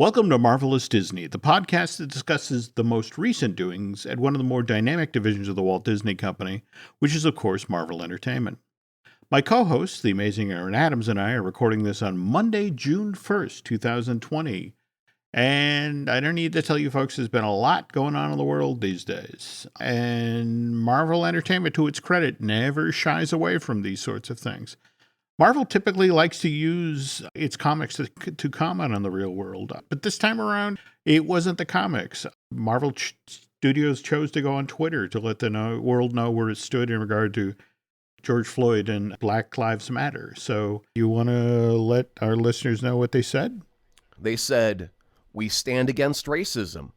Welcome to Marvelous Disney, the podcast that discusses the most recent doings at one of the more dynamic divisions of the Walt Disney Company, which is, of course, Marvel Entertainment. My co-host, the amazing Aaron Adams, and I are recording this on Monday, June 1st, 2020. And I don't need to tell you folks, there's been a lot going on in the world these days. And Marvel Entertainment, to its credit, never shies away from these sorts of things. Marvel typically likes to use its comics to comment on the real world. But this time around, it wasn't the comics. Marvel Studios chose to go on Twitter to let the world know where it stood in regard to George Floyd and Black Lives Matter. So you want to let our listeners know what they said? They said, "We stand against racism.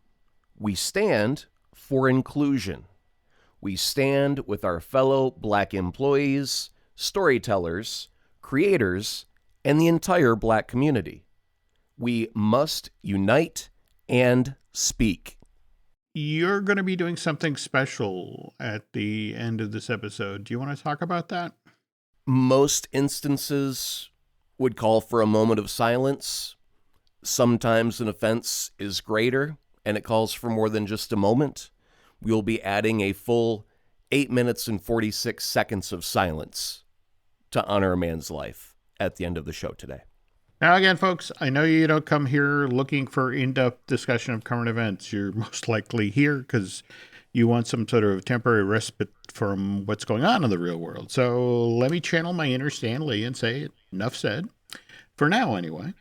We stand for inclusion. We stand with our fellow Black employees, storytellers, creators, and the entire Black community. We must unite and speak." You're going to be doing something special at the end of this episode. Do you want to talk about that? Most instances would call for a moment of silence. Sometimes an offense is greater, and it calls for more than just a moment. We will be adding a full 8 minutes and 46 seconds of silence to honor a man's life at the end of the show today. Now, again, folks, I know you don't come here looking for in-depth discussion of current events. You're most likely here because you want some sort of temporary respite from what's going on in the real world. So let me channel my inner Stan Lee and say, enough said, for now anyway.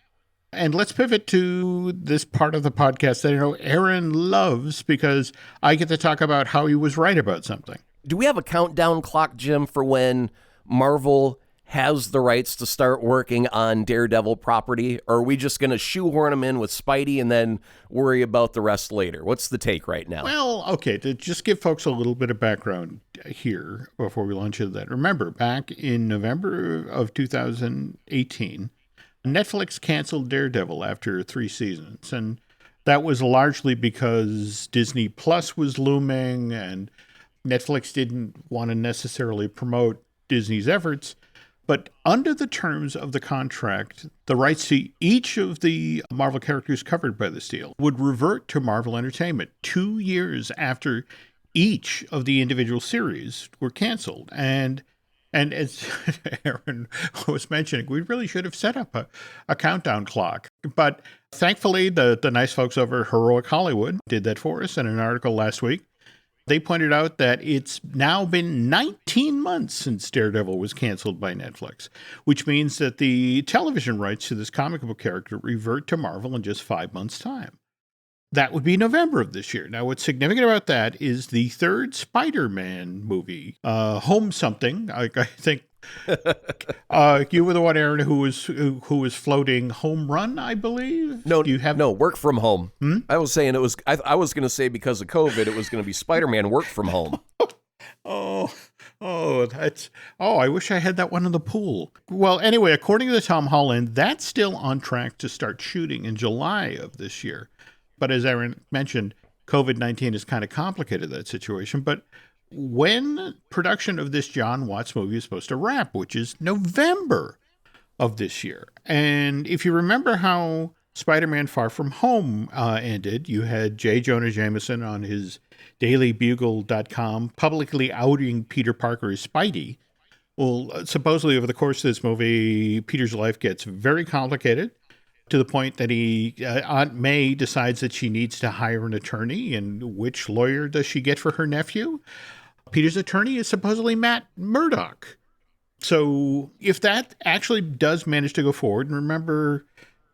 And let's pivot to this part of the podcast that I know Aaron loves because I get to talk about how he was right about something. Do we have a countdown clock, Jim, for when Marvel has the rights to start working on Daredevil property? Or are we just going to shoehorn them in with Spidey and then worry about the rest later? What's the take right now? Well, okay, to just give folks a little bit of background here before we launch into that. Remember, back in November of 2018, Netflix canceled Daredevil after 3 seasons. And that was largely because Disney Plus was looming and Netflix didn't want to necessarily promote Disney's efforts. But under the terms of the contract, the rights to each of the Marvel characters covered by this deal would revert to Marvel Entertainment 2 years after each of the individual series were canceled. And as Aaron was mentioning, we really should have set up a countdown clock. But thankfully, the nice folks over at Heroic Hollywood did that for us in an article last week. They pointed out that it's now been 19 months since Daredevil was canceled by Netflix, which means that the television rights to this comic book character revert to Marvel in just 5 months' time. That would be November of this year. Now, what's significant about that is the third Spider-Man movie, Home Something. I think you were the one, Aaron, who was floating Home Run, I believe. No, Work From Home. I was saying it was. I was going to say because of COVID, it was going to be Spider-Man Work From Home. I wish I had that one in the pool. Well, anyway, according to Tom Holland, that's still on track to start shooting in July of this year. But as Aaron mentioned, COVID-19 has kind of complicated that situation. But when production of this John Watts movie is supposed to wrap, which is November of this year. And if you remember how Spider-Man Far From Home ended, you had J. Jonah Jameson on his dailybugle.com publicly outing Peter Parker as Spidey. Well, supposedly over the course of this movie, Peter's life gets very complicated to the point that Aunt May decides that she needs to hire an attorney. And which lawyer does she get for her nephew? Peter's attorney is supposedly Matt Murdock. So if that actually does manage to go forward, and remember,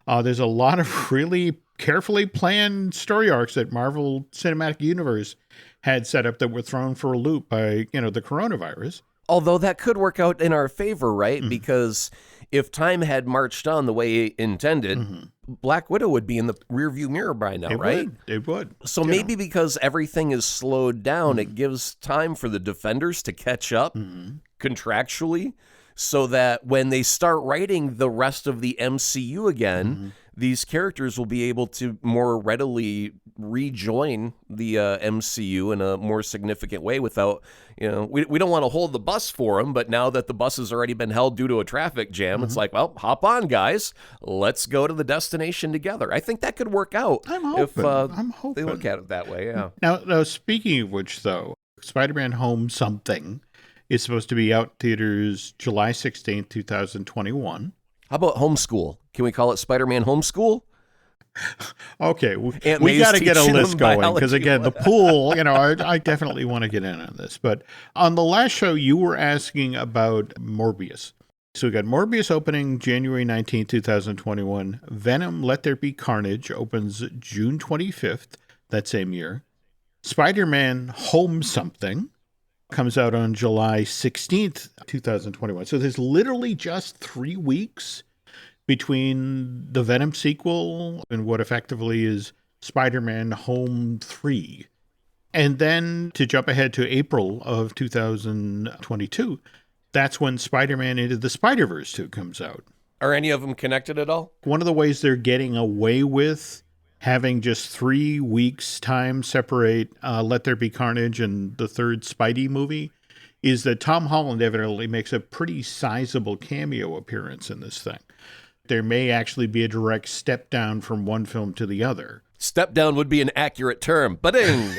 there's a lot of really carefully planned story arcs that Marvel Cinematic Universe had set up that were thrown for a loop by, the coronavirus. Although that could work out in our favor, right? Mm-hmm. Because if time had marched on the way it intended, mm-hmm. Black Widow would be in the rearview mirror by now, right? It would. So maybe because everything is slowed down, mm-hmm. it gives time for the Defenders to catch up mm-hmm. contractually so that when they start writing the rest of the MCU again, mm-hmm. these characters will be able to more readily rejoin the MCU in a more significant way without, we don't want to hold the bus for them, but now that the bus has already been held due to a traffic jam, it's like, well, hop on, guys. Let's go to the destination together. I think that could work out I'm hoping. I'm hoping. they look at it that way, yeah. Now, speaking of which, though, Spider-Man Home Something is supposed to be out theaters July 16th, 2021. How about homeschool? Can we call it Spider-Man Homeschool? Okay, we got to get a list going because, again, the pool, I definitely want to get in on this. But on the last show, you were asking about Morbius. So we got Morbius opening January 19, 2021. Venom, Let There Be Carnage opens June 25th, that same year. Spider-Man Home Something comes out on July 16th, 2021. So there's literally just 3 weeks between the Venom sequel and what effectively is Spider-Man Home 3. And then to jump ahead to April of 2022, that's when Spider-Man Into the Spider-Verse 2 comes out. Are any of them connected at all? One of the ways they're getting away with having just 3 weeks time separate Let There Be Carnage and the third Spidey movie is that Tom Holland evidently makes a pretty sizable cameo appearance in this thing. There may actually be a direct step down from one film to the other. Step down would be an accurate term. Ba-ding!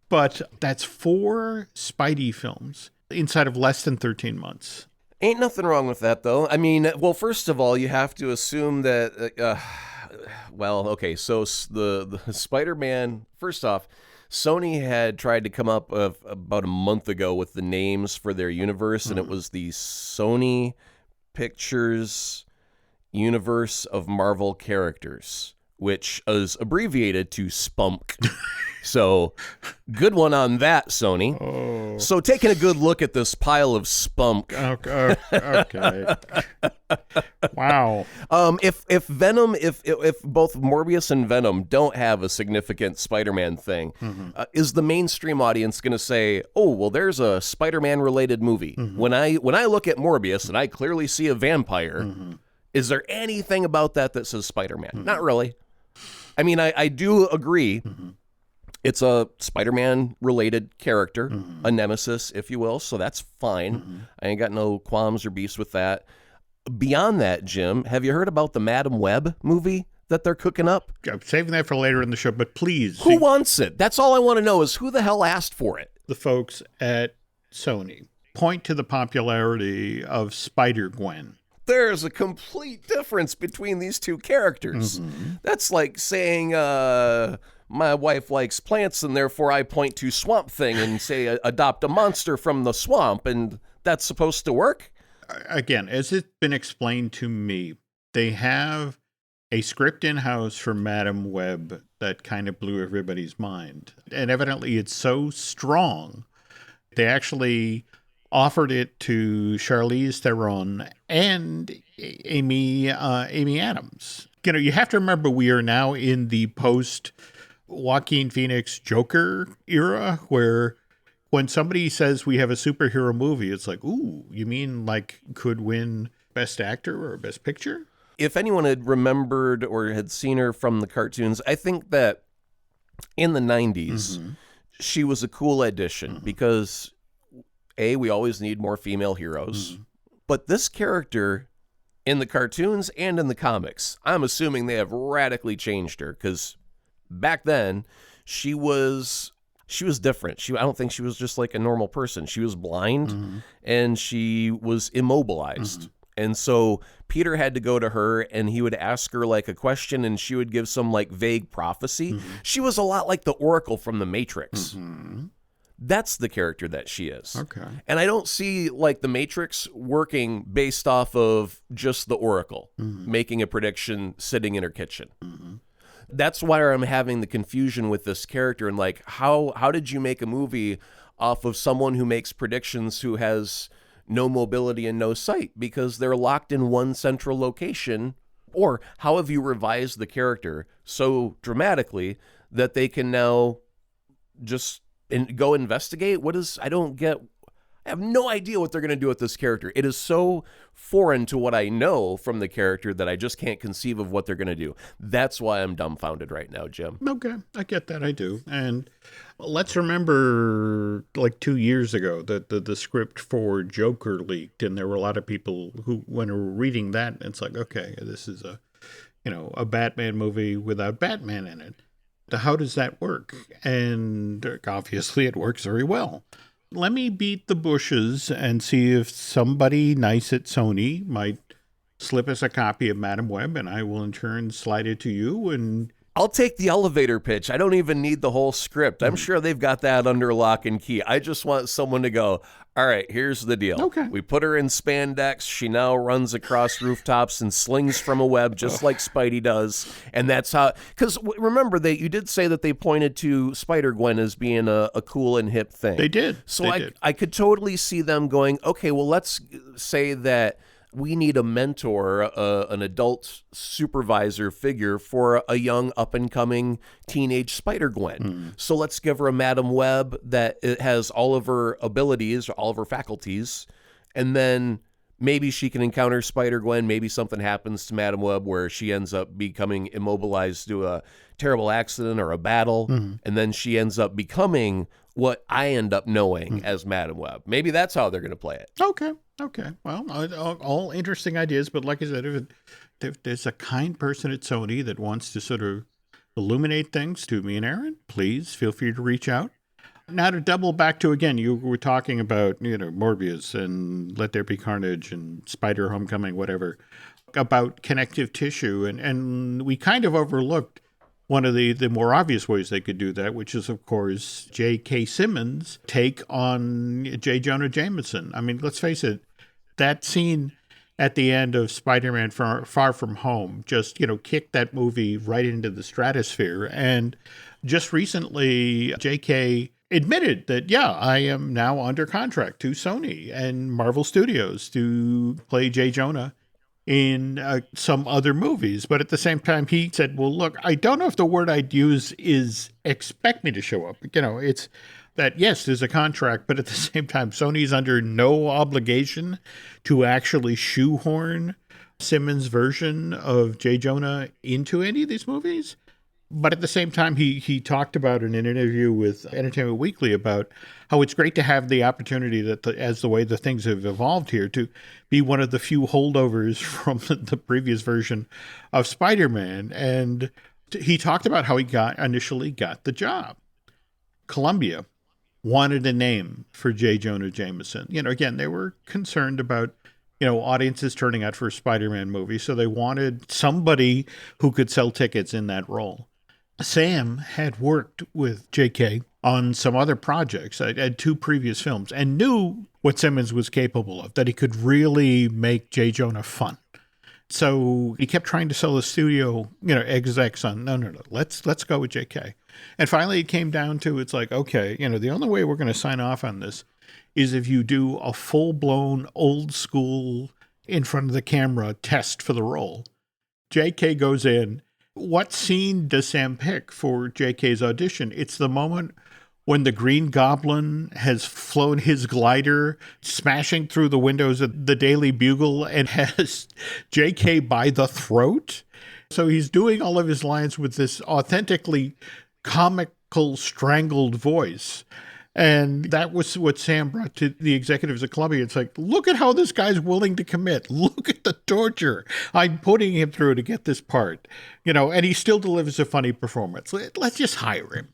But that's 4 Spidey films inside of less than 13 months. Ain't nothing wrong with that, though. I mean, well, first of all, you have to assume that, so the Spider-Man, first off, Sony had tried to come up about a month ago with the names for their universe, and it was the Sony Pictures Universe of Marvel Characters, which is abbreviated to SPUMP. So, good one on that, Sony. Oh. So, taking a good look at this pile of spunk. Okay. Wow. If Venom, if both Morbius and Venom don't have a significant Spider-Man thing, is the mainstream audience going to say, "Oh, well, there's a Spider-Man related movie"? When I look at Morbius and I clearly see a vampire, is there anything about that says Spider-Man? Not really. I mean, I do agree. It's a Spider-Man related character, a nemesis, if you will, so that's fine. I ain't got no qualms or beefs with that. Beyond that, Jim, have you heard about the Madam Web movie that they're cooking up? I'm saving that for later in the show, but please. Who wants it? That's all I want to know is who the hell asked for it? The folks at Sony point to the popularity of Spider-Gwen. There's a complete difference between these two characters. That's like saying, my wife likes plants, and therefore I point to Swamp Thing and say, adopt a monster from the swamp, and that's supposed to work? Again, as it's been explained to me, they have a script in-house for Madam Web that kind of blew everybody's mind. And evidently it's so strong, they actually offered it to Charlize Theron and Amy Adams. You have to remember we are now in the post Joaquin Phoenix Joker era, where when somebody says we have a superhero movie, it's like, ooh, you mean like could win Best Actor or Best Picture? If anyone had remembered or had seen her from the cartoons, I think that in the 90s, she was a cool addition because, A, we always need more female heroes. But this character in the cartoons and in the comics, I'm assuming they have radically changed her because back then, she was different. I don't think she was just like a normal person. She was blind and she was immobilized. And so Peter had to go to her and he would ask her like a question and she would give some like vague prophecy. She was a lot like the Oracle from the Matrix. That's the character that she is. Okay. And I don't see like the Matrix working based off of just the Oracle making a prediction sitting in her kitchen. That's why I'm having the confusion with this character and like how did you make a movie off of someone who makes predictions who has no mobility and no sight because they're locked in one central location? Or how have you revised the character so dramatically that they can now just go investigate? I don't get I have no idea what they're going to do with this character. It is so foreign to what I know from the character that I just can't conceive of what they're going to do. That's why I'm dumbfounded right now, Jim. Okay, I get that. I do. And let's remember, like 2 years ago, that the script for Joker leaked, and there were a lot of people who, when they were reading that, it's like, okay, this is a Batman movie without Batman in it. How does that work? And obviously, it works very well. Let me beat the bushes and see if somebody nice at Sony might slip us a copy of Madam Web, and I will in turn slide it to you. And I'll take the elevator pitch. I don't even need the whole script. I'm sure they've got that under lock and key. I just want someone to go, all right, here's the deal. Okay. We put her in spandex. She now runs across rooftops and slings from a web just like Spidey does. And that's how, because remember, you did say that they pointed to Spider-Gwen as being a cool and hip thing. They did. So I could totally see them going, okay, well, let's say that we need a mentor, an adult supervisor figure for a young up-and-coming teenage Spider-Gwen. So let's give her a Madam Web that it has all of her abilities, all of her faculties, and then maybe she can encounter Spider-Gwen. Maybe something happens to Madam Web where she ends up becoming immobilized due to a terrible accident or a battle, and then she ends up becoming what I end up knowing as Madam Web. Maybe that's how they're going to play it. Okay. Well, all interesting ideas, but like I said, if there's a kind person at Sony that wants to sort of illuminate things to me and Aaron, please feel free to reach out. Now to double back to, again, you were talking about, Morbius and Let There Be Carnage and Spider Homecoming, whatever, about connective tissue. And we kind of overlooked one of the more obvious ways they could do that, which is, of course, J.K. Simmons' take on J. Jonah Jameson. I mean, let's face it, that scene at the end of Spider-Man Far From Home just, kicked that movie right into the stratosphere. And just recently, J.K. admitted that, I am now under contract to Sony and Marvel Studios to play J. Jonah in some other movies. But at the same time, he said, well, look, I don't know if the word I'd use is expect me to show up. It's that, yes, there's a contract, but at the same time, Sony's under no obligation to actually shoehorn Simmons' version of J. Jonah into any of these movies. But at the same time, he talked about in an interview with Entertainment Weekly about how it's great to have the opportunity that, as the way the things have evolved here, to be one of the few holdovers from the previous version of Spider-Man. And he talked about how he initially got the job. Columbia wanted a name for J. Jonah Jameson. Again, they were concerned about audiences turning out for a Spider-Man movie, so they wanted somebody who could sell tickets in that role. Sam had worked with J.K. on some other projects, at 2 previous films, and knew what Simmons was capable of, that he could really make J. Jonah fun. So he kept trying to sell the studio, execs on, no, let's go with J.K. And finally it came down to, it's like, okay, the only way we're going to sign off on this is if you do a full-blown, old-school, in front of the camera test for the role. J.K. goes in. What scene does Sam pick for J.K.'s audition? It's the moment when the Green Goblin has flown his glider, smashing through the windows of the Daily Bugle, and has J.K. by the throat. So he's doing all of his lines with this authentically comical, strangled voice. And that was what Sam brought to the executives at Columbia. It's like, look at how this guy's willing to commit. Look at the torture I'm putting him through to get this part. And he still delivers a funny performance. Let's just hire him.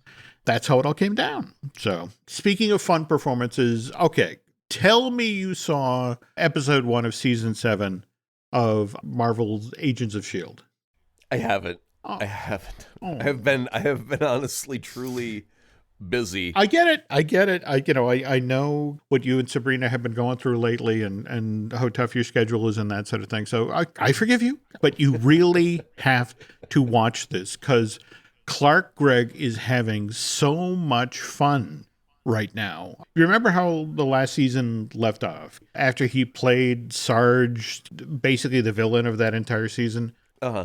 That's how it all came down. So, speaking of fun performances, okay, tell me you saw episode 1 of season 7 of Marvel's Agents of S.H.I.E.L.D. I haven't. Oh. I haven't. Oh. I have been honestly, truly busy. I get it. I know what you and Sabrina have been going through lately and how tough your schedule is and that sort of thing. So I forgive you, but you really have to watch this because Clark Gregg is having so much fun right now. You remember how the last season left off? After he played Sarge, basically the villain of that entire season,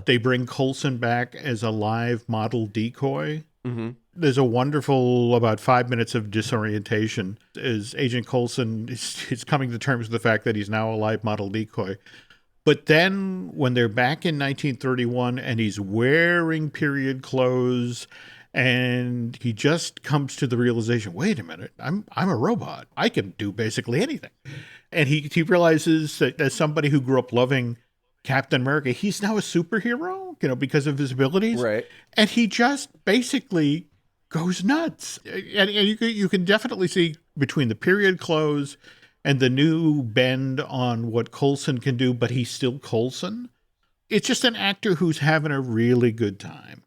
they bring Coulson back as a live model decoy. Mm-hmm. There's a wonderful about 5 minutes of disorientation as Agent Coulson is coming to terms with the fact that he's now a live model decoy. But then when they're back in 1931 and he's wearing period clothes and he just comes to the realization, wait a minute, I'm a robot. I can do basically anything. And he realizes that as somebody who grew up loving Captain America, he's now a superhero, because of his abilities. Right. And he just basically goes nuts. And you can definitely see between the period clothes and the new bend on what Coulson can do, but he's still Coulson. It's just an actor who's having a really good time.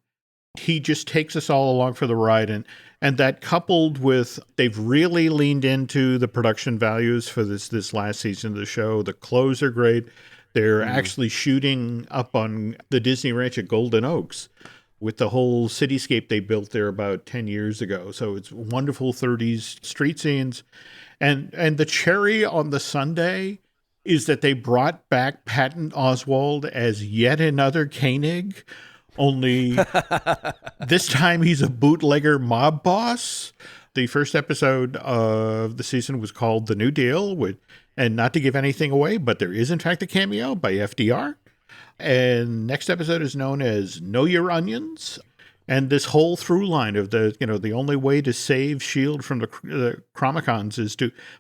He just takes us all along for the ride. And that coupled with, they've really leaned into the production values for this last season of the show. The clothes are great. They're actually shooting up on the Disney Ranch at Golden Oaks with the whole cityscape they built there about 10 years ago. So it's wonderful 30s street scenes. And the cherry on the sundae is that they brought back Patton Oswalt as yet another Koenig, only this time he's a bootlegger mob boss. The first episode of the season was called The New Deal, and not to give anything away, but there is in fact a cameo by FDR. And next episode is known as Know Your Onions. And this whole through line of the only way to save S.H.I.E.L.D. from the Chromicons is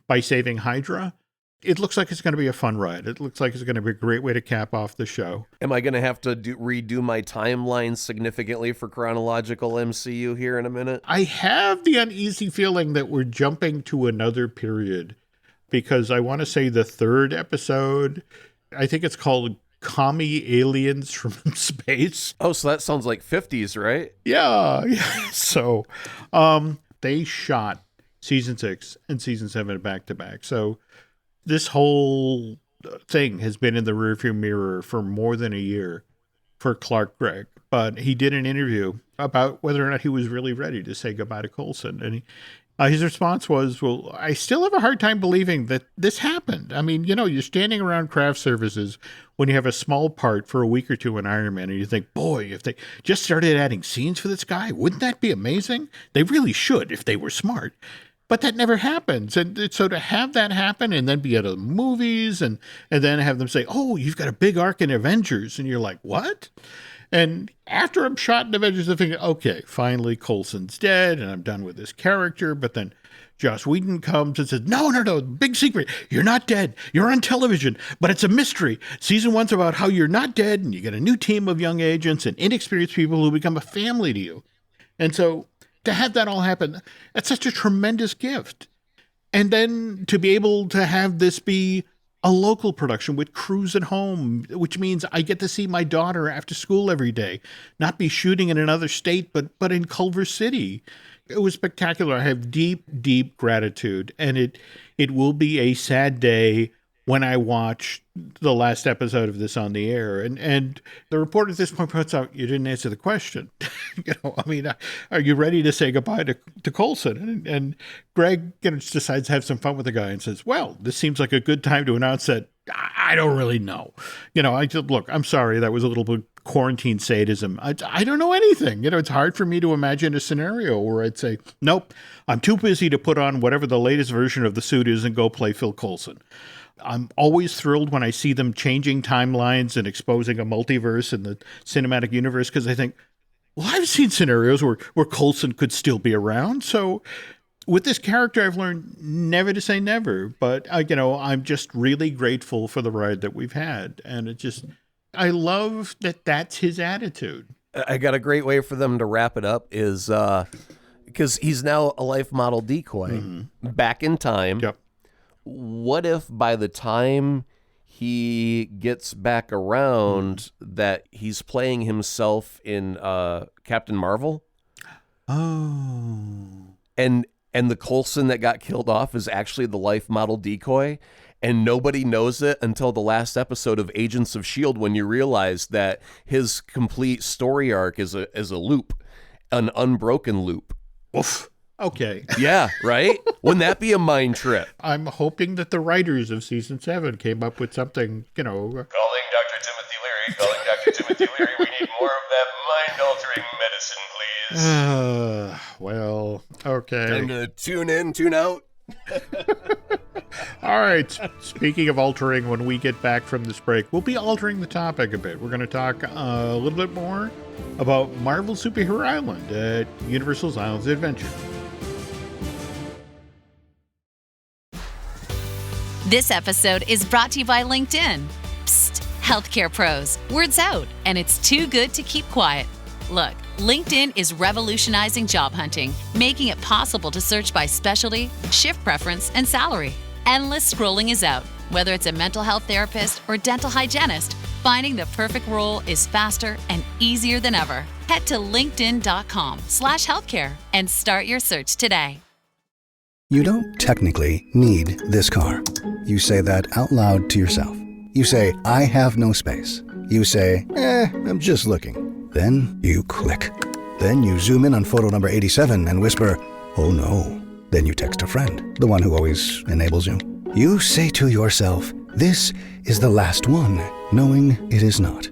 by saving Hydra. It looks like it's going to be a fun ride. It looks like it's going to be a great way to cap off the show. Am I going to have to redo my timeline significantly for chronological MCU here in a minute? I have the uneasy feeling that we're jumping to another period because I want to say the third episode, I think it's called Commie Aliens from Space. Oh, so that sounds like 50s, right? Yeah. So they shot season 6 and season 7 back to back. So this whole thing has been in the rearview mirror for more than a year for Clark Gregg. But he did an interview about whether or not he was really ready to say goodbye to Coulson. And his response was, well, I still have a hard time believing that this happened. I mean, you're standing around craft services when you have a small part for a week or two in Iron Man, and you think, boy, if they just started adding scenes for this guy, wouldn't that be amazing? They really should if they were smart. But that never happens. And so to have that happen and then be at the movies and then have them say, oh, you've got a big arc in Avengers. And you're like, what? And after I'm shot in Avengers, I think, okay, finally Coulson's dead and I'm done with this character. But then Joss Whedon comes and says, no, big secret. You're not dead. You're on television, but it's a mystery. Season 1's about how you're not dead and you get a new team of young agents and inexperienced people who become a family to you. And so to have that all happen, that's such a tremendous gift. And then to be able to have this be a local production with crews at home, which means I get to see my daughter after school every day, not be shooting in another state, but in Culver City. It was spectacular. I have deep, deep gratitude. And it will be a sad day when I watch the last episode of this on the air. And the report at this point puts out, you didn't answer the question. Are you ready to say goodbye to Coulson? And Greg decides to have some fun with the guy and says, well, this seems like a good time to announce that I don't really know. Look, I'm sorry, that was a little bit quarantine sadism. I don't know anything. It's hard for me to imagine a scenario where I'd say, nope, I'm too busy to put on whatever the latest version of the suit is and go play Phil Coulson. I'm always thrilled when I see them changing timelines and exposing a multiverse in the cinematic universe because I think, well, I've seen scenarios where Coulson could still be around. So with this character, I've learned never to say never. But, I'm just really grateful for the ride that we've had. And I love that that's his attitude. I got a great way for them to wrap it up is because he's now a life model decoy back in time. Yep. What if by the time he gets back around that he's playing himself in Captain Marvel? Oh. And the Coulson that got killed off is actually the life model decoy, and nobody knows it until the last episode of Agents of S.H.I.E.L.D. when you realize that his complete story arc is a loop, an unbroken loop. Oof. Okay. Yeah, right? Wouldn't that be a mind trip? I'm hoping that the writers of season 7 came up with something, Calling Dr. Timothy Leary. Calling Dr. Timothy Leary. We need more of that mind-altering medicine, please. Okay. Time to tune in, tune out. All right. Speaking of altering, when we get back from this break, we'll be altering the topic a bit. We're going to talk a little bit more about Marvel Superhero Island at Universal's Islands of Adventure. This episode is brought to you by LinkedIn. Psst, healthcare pros, word's out, and it's too good to keep quiet. Look, LinkedIn is revolutionizing job hunting, making it possible to search by specialty, shift preference, and salary. Endless scrolling is out. Whether it's a mental health therapist or dental hygienist, finding the perfect role is faster and easier than ever. Head to linkedin.com/healthcare and start your search today. You don't technically need this car. You say that out loud to yourself. You say, I have no space. You say, I'm just looking. Then you click. Then you zoom in on photo number 87 and whisper, oh no. Then you text a friend, the one who always enables you. You say to yourself, this is the last one, knowing it is not.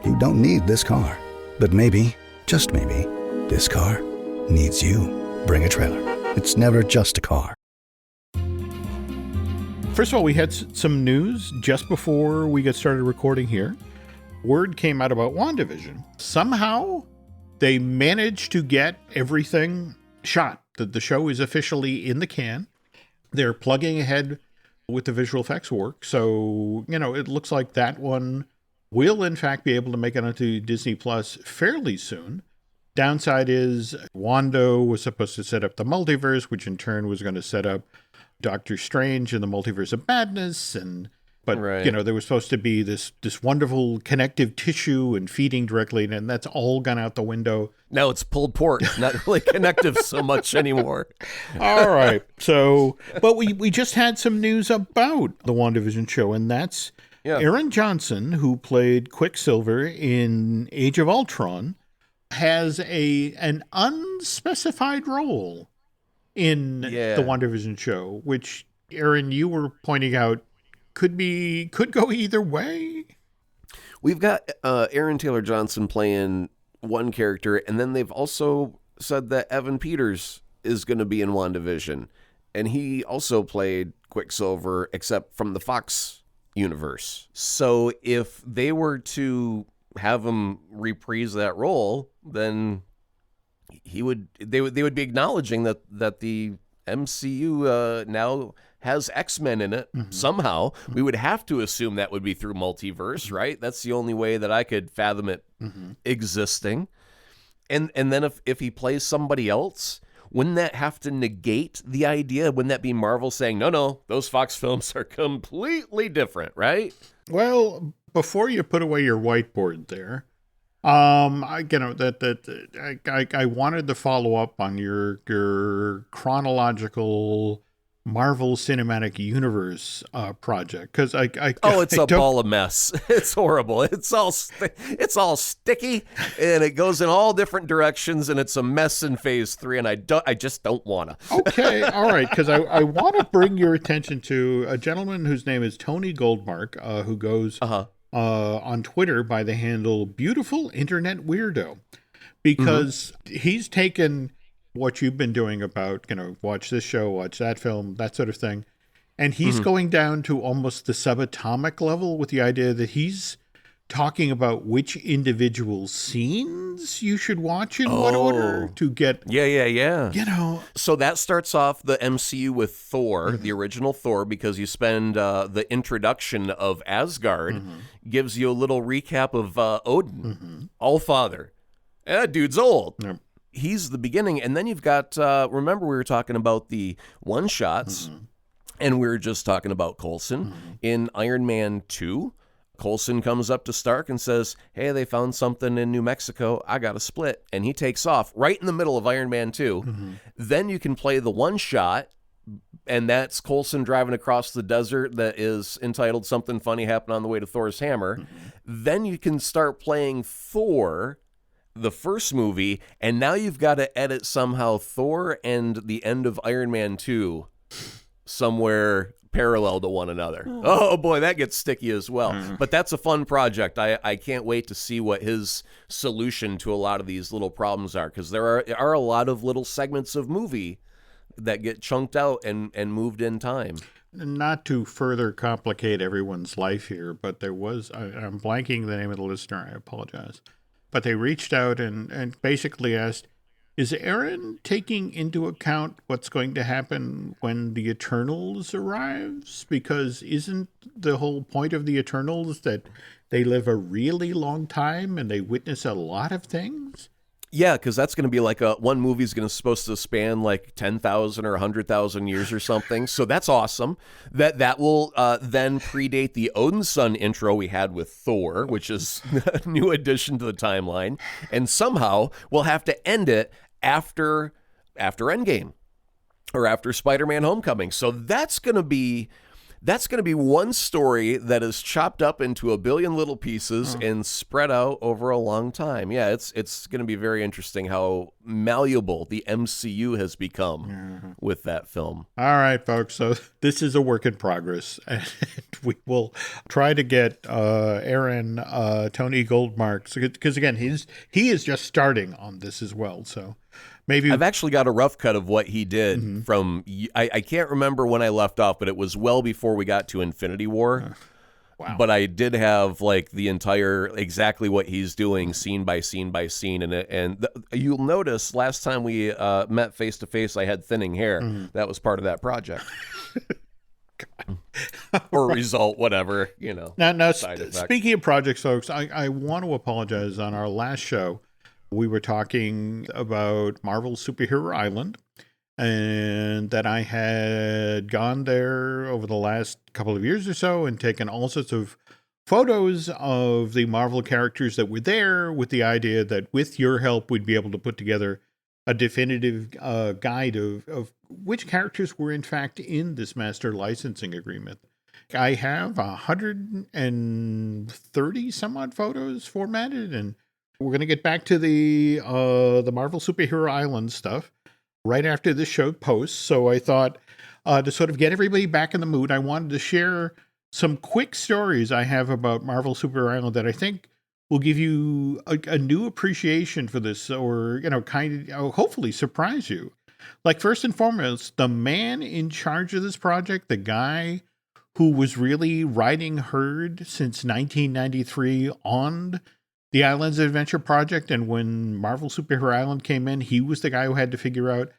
You don't need this car. But maybe, just maybe, this car needs you. Bring a trailer. It's never just a car. First of all, we had some news just before we got started recording here. Word came out about WandaVision. Somehow, they managed to get everything shot. The show is officially in the can. They're plugging ahead with the visual effects work. So, it looks like that one will, in fact, be able to make it onto Disney Plus fairly soon. Downside is Wanda was supposed to set up the multiverse, which in turn was going to set up Doctor Strange and the Multiverse of Madness. But there was supposed to be this wonderful connective tissue and feeding directly, and that's all gone out the window. Now it's pulled pork, not really connective so much anymore. All right. So, but we just had some news about the WandaVision show, and that's Aaron Johnson, who played Quicksilver in Age of Ultron, has an unspecified role in the WandaVision show, which, Aaron, you were pointing out could go either way. We've got Aaron Taylor Johnson playing one character, and then they've also said that Evan Peters is going to be in WandaVision, and he also played Quicksilver, except from the Fox universe. So if they were to have him reprise that role, then they would be acknowledging that the MCU now has X-Men in it somehow. We would have to assume that would be through multiverse, right? That's the only way that I could fathom it existing. And then if he plays somebody else, wouldn't that have to negate the idea? Wouldn't that be Marvel saying, no, those Fox films are completely different, right? Well, before you put away your whiteboard there, I wanted to follow up on your chronological Marvel Cinematic Universe project, because it's a ball of mess. It's horrible. It's all sticky, and it goes in all different directions, and it's a mess in Phase 3. And I just don't wanna. Okay, all right, because I want to bring your attention to a gentleman whose name is Tony Goldmark, who goes on Twitter by the handle Beautiful Internet Weirdo, because he's taken what you've been doing about, watch this show, watch that film, that sort of thing. And he's going down to almost the subatomic level with the idea that he's talking about which individual scenes you should watch in what order to get. Yeah. So that starts off the MCU with Thor, the original Thor, because you spend the introduction of Asgard, gives you a little recap of Odin, All-Father. That dude's old. Yep. He's the beginning. And then you've got, remember we were talking about the one-shots, and we were just talking about Coulson. In Iron Man 2, Coulson comes up to Stark and says, hey, they found something in New Mexico. I got a split. And he takes off right in the middle of Iron Man 2. Then you can play the one-shot, and that's Coulson driving across the desert that is entitled Something Funny Happened on the Way to Thor's Hammer. Then you can start playing Thor, the first movie, and now you've got to edit somehow Thor and the end of Iron Man 2 somewhere parallel to one another. Oh boy, that gets sticky as well. But that's a fun project. I can't wait to see what his solution to a lot of these little problems are, because there are a lot of little segments of movie that get chunked out and moved in time. Not to further complicate everyone's life here, but there was, I'm blanking the name of the listener, I apologize. But they reached out and basically asked, is Aaron taking into account what's going to happen when the Eternals arrives? Because isn't the whole point of the Eternals that they live a really long time and they witness a lot of things? Yeah, because that's going to be like one movie's going to supposed to span like 10,000 or 100,000 years or something. So that's awesome. That will then predate the Odin's Son intro we had with Thor, which is a new addition to the timeline. And somehow we'll have to end it after Endgame or after Spider-Man Homecoming. So that's going to be one story that is chopped up into a billion little pieces and spread out over a long time. Yeah, it's going to be very interesting how malleable the MCU has become with that film. All right, folks. So this is a work in progress, and we will try to get Aaron Tony Goldmark, because again, he is just starting on this as well. So maybe I've actually got a rough cut of what he did from, I can't remember when I left off, but it was well before we got to Infinity War. Wow. But I did have like the entire, exactly what he's doing scene by scene by scene. And you'll notice last time we met face to face, I had thinning hair. That was part of that project. Or result, whatever, Now, side effect. Speaking of projects, folks, I want to apologize. On our last show, we were talking about Marvel Superhero Island, and that I had gone there over the last couple of years or so and taken all sorts of photos of the Marvel characters that were there, with the idea that with your help, we'd be able to put together a definitive guide of which characters were in fact in this master licensing agreement. I have 130 some odd photos formatted, and we're going to get back to the Marvel Superhero Island stuff right after this show posts. So I thought to sort of get everybody back in the mood, I wanted to share some quick stories I have about Marvel Superhero Island that I think will give you a new appreciation for this, or, kind of hopefully surprise you. Like, first and foremost, the man in charge of this project, the guy who was really riding herd since 1993 on the Islands of Adventure project, and when Marvel Superhero Island came in, he was the guy who had to figure out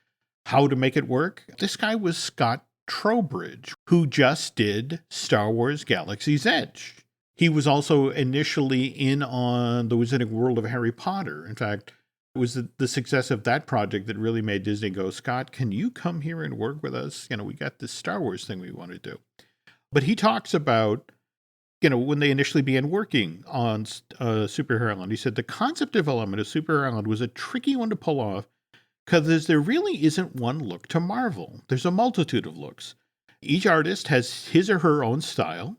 how to make it work. This guy was Scott Trowbridge, who just did Star Wars Galaxy's Edge. He was also initially in on the Wizarding World of Harry Potter. In fact, it was the success of that project that really made Disney go, Scott, can you come here and work with us? We got this Star Wars thing we want to do. But he talks about, when they initially began working on Superhero Island, he said the concept development of Superhero Island was a tricky one to pull off because there really isn't one look to Marvel. There's a multitude of looks. Each artist has his or her own style.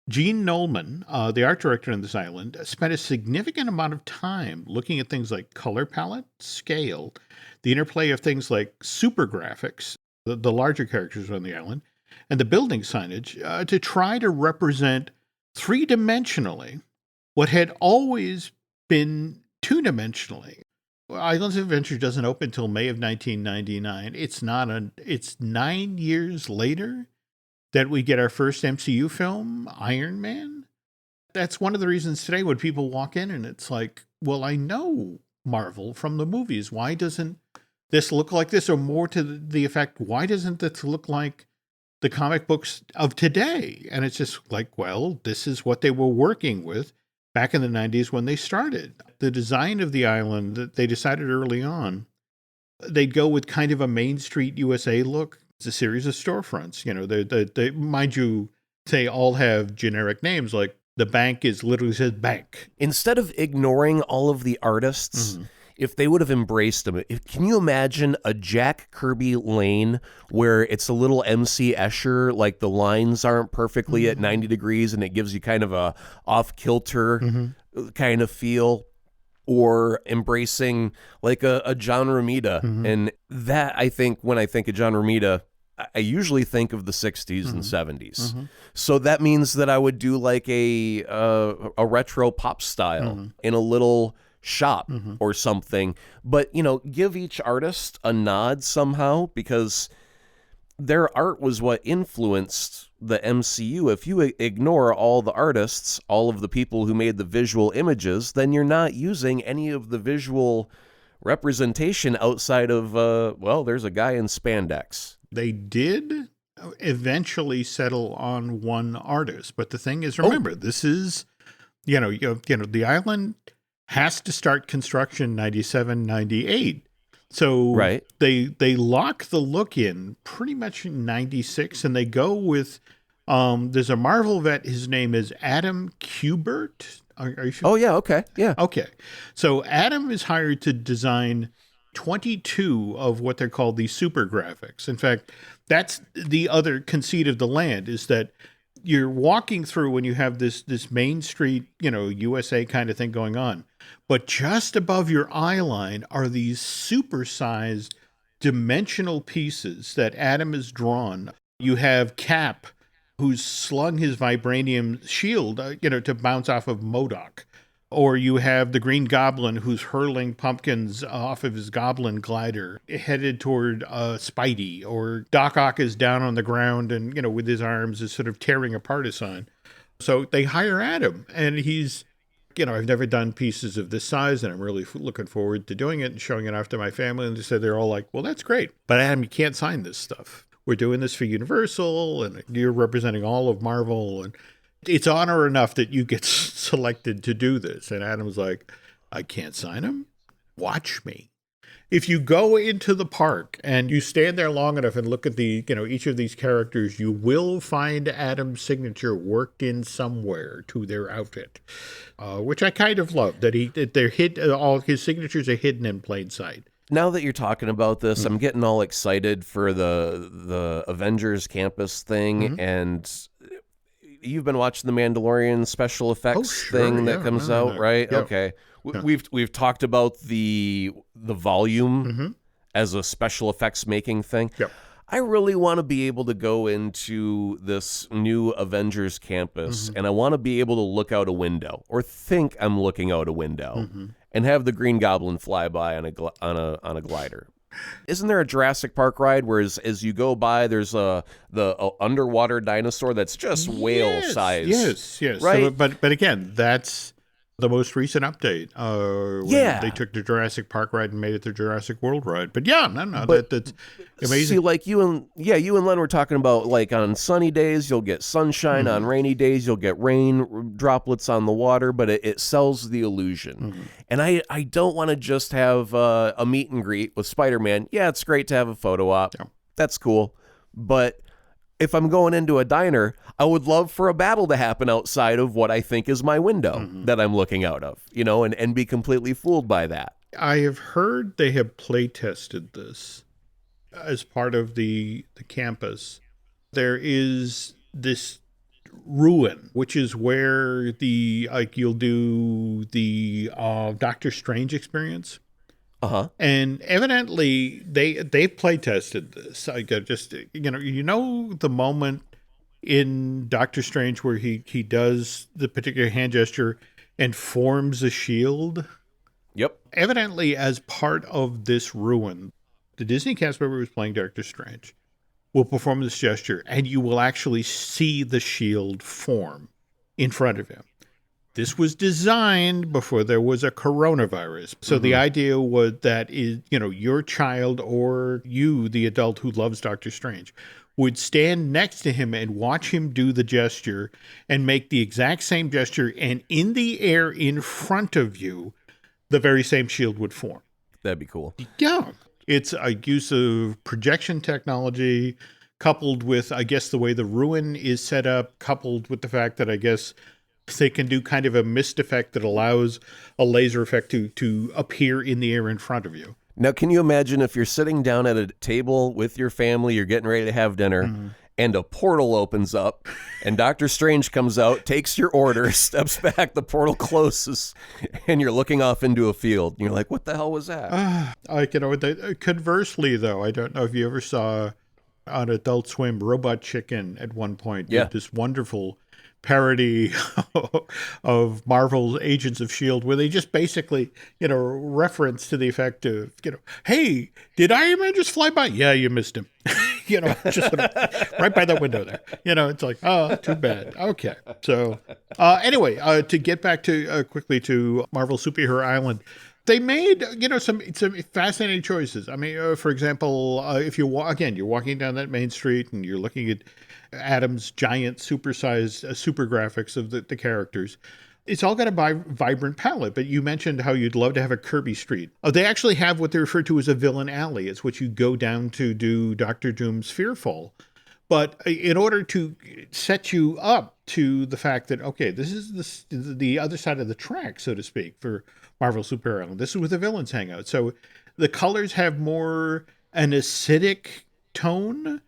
Gene Nolman, the art director on this island, spent a significant amount of time looking at things like color palette, scale, the interplay of things like super graphics, the larger characters on the island, and the building signage to try to represent three-dimensionally what had always been two-dimensionally. Islands of Adventure doesn't open until May of 1999. It's 9 years later that we get our first MCU film, Iron Man. That's one of the reasons today when people walk in and it's like, well, I know Marvel from the movies. Why doesn't this look like this? Or more to the effect, why doesn't this look like the comic books of today? And it's just like, well, this is what they were working with back in the 90s when they started. The design of the island, they decided early on, they'd go with kind of a Main Street USA look. It's a series of storefronts. They mind you, they all have generic names, like the bank literally says bank. Instead of ignoring all of the artists, if they would have embraced them, can you imagine a Jack Kirby lane where it's a little MC Escher, like the lines aren't perfectly at 90 degrees and it gives you kind of a off-kilter kind of feel? Or embracing like a John Romita. And that, I think, when I think of John Romita, I usually think of the 60s and 70s. So that means that I would do like a retro pop style in a little shop or something. But, give each artist a nod somehow, because their art was what influenced the MCU. If you ignore all the artists, all of the people who made the visual images, then you're not using any of the visual representation outside of, there's a guy in spandex. They did eventually settle on one artist. But the thing is, remember, this is, the island has to start construction 97, 98. So right. they lock the look in pretty much in 96, and they go with, there's a Marvel vet, his name is Adam Kubert. Are you sure? Oh, yeah, okay, yeah. Okay. So Adam is hired to design 22 of what they're called the super graphics. In fact, that's the other conceit of the land, is that you're walking through when you have this Main Street, USA kind of thing going on. But just above your eye line are these supersized dimensional pieces that Adam has drawn. You have Cap, who's slung his vibranium shield, to bounce off of MODOK. Or you have the Green Goblin, who's hurling pumpkins off of his goblin glider, headed toward Spidey. Or Doc Ock is down on the ground and, with his arms is sort of tearing apart his son. So they hire Adam, and he's, I've never done pieces of this size, and I'm really looking forward to doing it and showing it off to my family. And they said, they're all like, well, that's great. But Adam, you can't sign this stuff. We're doing this for Universal, and you're representing all of Marvel, and it's honor enough that you get selected to do this. And Adam's like, I can't sign him. Watch me. If you go into the park and you stand there long enough and look at each of these characters, you will find Adam's signature worked in somewhere to their outfit, which I kind of love, that all his signatures are hidden in plain sight. Now that you're talking about this, I'm getting all excited for the Avengers campus thing, and you've been watching the Mandalorian special effects thing that comes out, right? Yep. Okay. We've talked about the volume as a special effects making thing. Yep. I really want to be able to go into this new Avengers campus, and I want to be able to look out a window, or think I'm looking out a window, and have the Green Goblin fly by on a glider. Isn't there a Jurassic Park ride where as you go by, there's the underwater dinosaur that's just whale size? Yes. Right? So, but again, that's the most recent update. When they took the Jurassic Park ride and made it the Jurassic World ride. But that's amazing. See, like you and Len were talking about, like on sunny days you'll get sunshine, on rainy days you'll get rain droplets on the water, but it sells the illusion. And I don't want to just have a meet and greet with Spider-Man. Yeah, it's great to have a photo op. Yeah. That's cool. But if I'm going into a diner, I would love for a battle to happen outside of what I think is my window that I'm looking out of, and be completely fooled by that. I have heard they have play tested this as part of the campus. There is this ruin, which is where you'll do the Doctor Strange experience. And evidently they play tested this. The moment in Doctor Strange where he does the particular hand gesture and forms a shield. Yep. Evidently, as part of this ruin, the Disney cast member who's playing Doctor Strange will perform this gesture, and you will actually see the shield form in front of him. This was designed before there was a coronavirus. So the idea was that your child, or you, the adult who loves Doctor Strange, would stand next to him and watch him do the gesture and make the exact same gesture, and in the air in front of you, the very same shield would form. That'd be cool. Yeah. It's a use of projection technology coupled with, I guess, the way the ruin is set up, coupled with the fact that I guess they can do kind of a mist effect that allows a laser effect to appear in the air in front of you. Now, can you imagine if you're sitting down at a table with your family, you're getting ready to have dinner, and a portal opens up, and Doctor Strange comes out, takes your order, steps back, the portal closes, and you're looking off into a field. And you're like, what the hell was that? Conversely, though, I don't know if you ever saw on Adult Swim Robot Chicken at one point. Yeah. This wonderful parody of Marvel's Agents of S.H.I.E.L.D., where they just basically, reference to the effect of, hey, did Iron Man just fly by? Yeah, you missed him. Just sort of right by that window there. It's like, oh, too bad. Okay. So anyway, to get back to quickly to Marvel Superhero Island, they made, some fascinating choices. I mean, for example, if you're walking down that main street and you're looking at Adam's giant supersized super graphics of the characters, it's all got a vibrant palette. But you mentioned how you'd love to have a Kirby Street. Oh, they actually have what they refer to as a villain alley. It's what you go down to do Doctor Doom's Fearful. But in order to set you up to the fact that, okay, this is the other side of the track, so to speak, for Marvel Super Island. This is where the villains hang out. So the colors have more an acidic tone.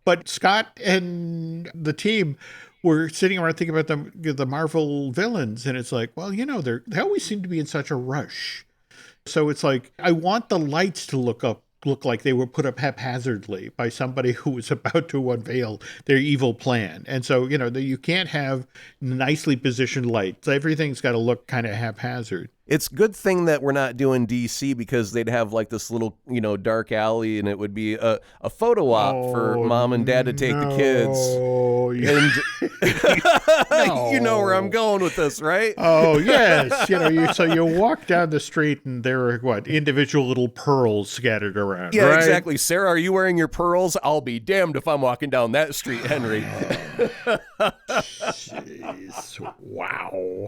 But Scott and the team were sitting around thinking about the Marvel villains, and it's like, well, they always seem to be in such a rush. So it's like, I want the lights to look like they were put up haphazardly by somebody who was about to unveil their evil plan. And so, you can't have nicely positioned lights. Everything's got to look kind of haphazard. It's good thing that we're not doing DC, because they'd have like this little, dark alley, and it would be a photo op for mom and dad to take the kids. And No. You know where I'm going with this, right? Oh, yes. So you walk down the street and there are individual little pearls scattered around. Yeah, right? exactly. Sarah, are you wearing your pearls? I'll be damned if I'm walking down that street, Henry. Jeez. Wow.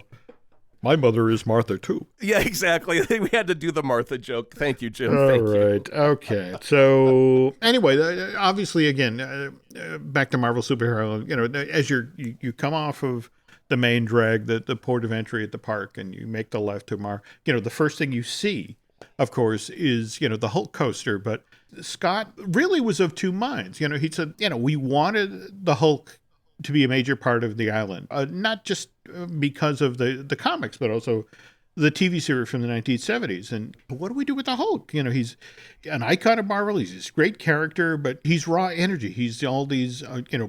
My mother is Martha, too. Yeah, exactly. We had to do the Martha joke. Thank you, Jim. All Thank right. you. Okay. So anyway, obviously, again, back to Marvel Superhero, as you come off of the main drag, the port of entry at the park, and you make the left to the first thing you see, of course, is, the Hulk coaster. But Scott really was of two minds. He said, we wanted the Hulk to be a major part of the island, not just because of the comics, but also the TV series from the 1970s. And what do we do with the Hulk? He's an icon of Marvel. He's this great character, but he's raw energy. He's all these,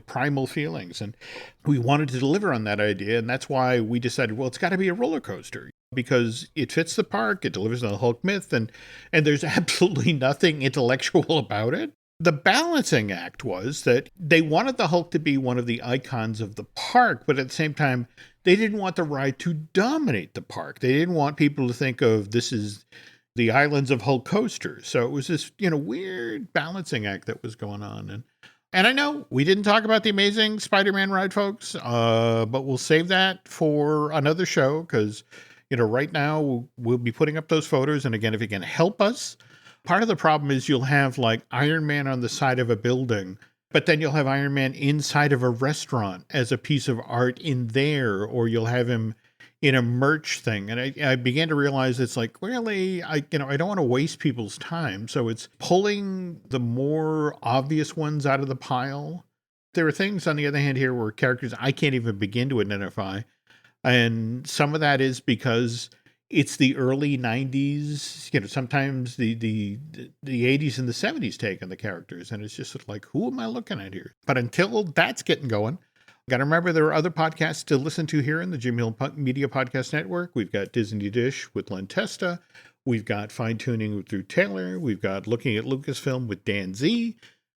primal feelings. And we wanted to deliver on that idea. And that's why we decided, well, it's got to be a roller coaster, because it fits the park. It delivers on the Hulk myth. And there's absolutely nothing intellectual about it. The balancing act was that they wanted the Hulk to be one of the icons of the park, but at the same time, they didn't want the ride to dominate the park. They didn't want people to think of this as the islands of Hulk coasters. So it was this, weird balancing act that was going on. And I know we didn't talk about the amazing Spider-Man ride, folks, but we'll save that for another show, because, right now we'll be putting up those photos. And again, if you can help us, part of the problem is you'll have like Iron Man on the side of a building, but then you'll have Iron Man inside of a restaurant as a piece of art in there, or you'll have him in a merch thing. And I began to realize it's like, really, I don't want to waste people's time. So it's pulling the more obvious ones out of the pile. There are things, on the other hand, here where characters I can't even begin to identify. And some of that is because it's the early 90s, sometimes the 80s and the 70s take on the characters. And it's just sort of like, who am I looking at here? But until that's getting going, got to remember there are other podcasts to listen to here in the Jim Hill Media Podcast Network. We've got Disney Dish with Len Testa. We've got Fine Tuning with Drew Taylor. We've got Looking at Lucasfilm with Dan Z.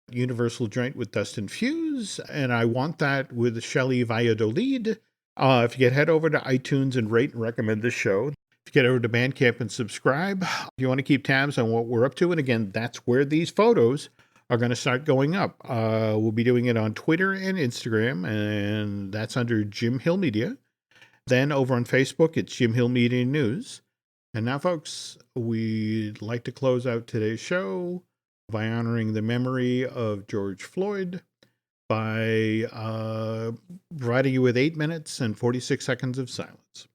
Universal Joint with Dustin Fuse. And I Want That with Shelley Valladolid. If you head over to iTunes and rate and recommend this show. If you get over to Bandcamp and subscribe, if you want to keep tabs on what we're up to. And again, that's where these photos are going to start going up. We'll be doing it on Twitter and Instagram, and that's under Jim Hill Media. Then over on Facebook, it's Jim Hill Media News. And now, folks, we'd like to close out today's show by honoring the memory of George Floyd by providing you with 8 minutes and 46 seconds of silence.